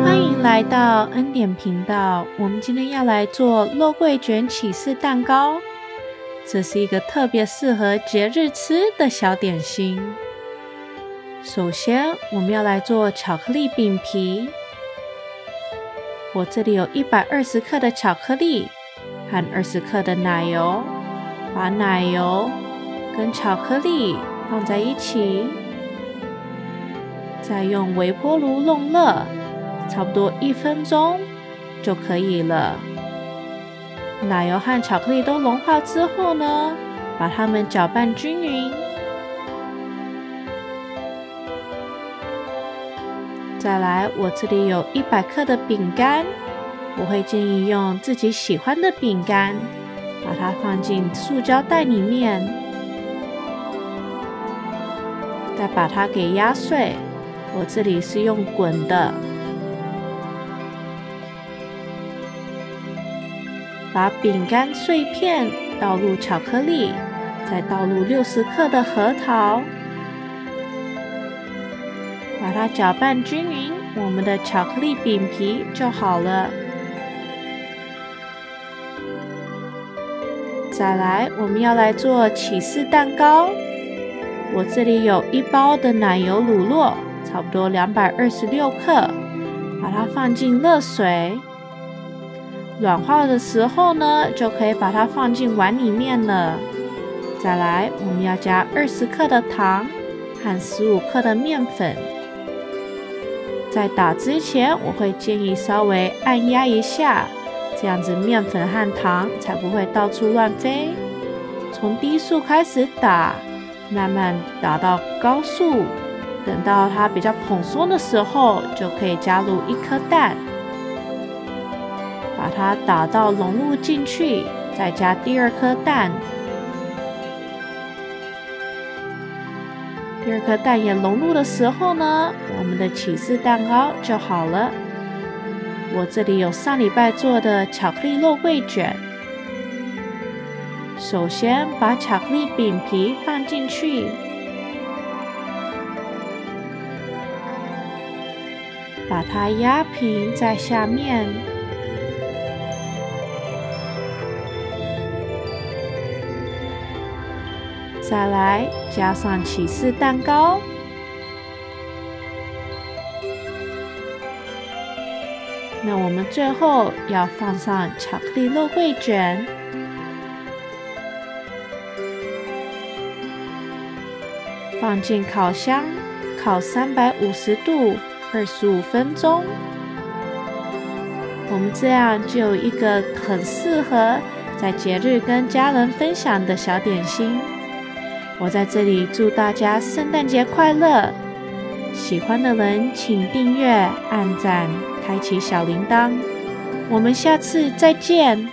欢迎来到恩典频道，我们今天要来做肉桂卷起司蛋糕。这是一个特别适合节日吃的小点心。首先，我们要来做巧克力饼皮。我这里有120克的巧克力和20克的奶油，把奶油跟巧克力放在一起，再用微波炉弄热，差不多1分钟就可以了。奶油和巧克力都融化之后呢，把它们搅拌均匀。再来，我这里有100克的饼干，我会建议用自己喜欢的饼干，把它放进塑胶袋里面，再把它给压碎。我这里是用滚的。把饼干碎片倒入巧克力，再倒入60克的核桃，把它搅拌均匀，我们的巧克力饼皮就好了。再来，我们要来做起司蛋糕。我这里有1包的奶油乳酪，差不多226克，把它放进热水。软化的时候呢，就可以把它放进碗里面了。再来，我们要加20克的糖和15克的面粉。在打之前，我会建议稍微按压一下，这样子面粉和糖才不会到处乱飞。从低速开始打，慢慢打到高速，等到它比较蓬松的时候，就可以加入1颗蛋。把它打到融入进去，再加第2颗蛋。第2颗蛋也融入的时候呢，我们的起司蛋糕就好了。我这里有上礼拜做的巧克力肉桂卷。首先把巧克力饼皮放进去，把它压平在下面。再来加上起司蛋糕，那我们最后要放上巧克力肉桂卷，放进烤箱，烤350度25分钟。我们这样就有一个很适合在节日跟家人分享的小点心。我在这里祝大家圣诞节快乐！喜欢的人请订阅、按赞、开启小铃铛。我们下次再见。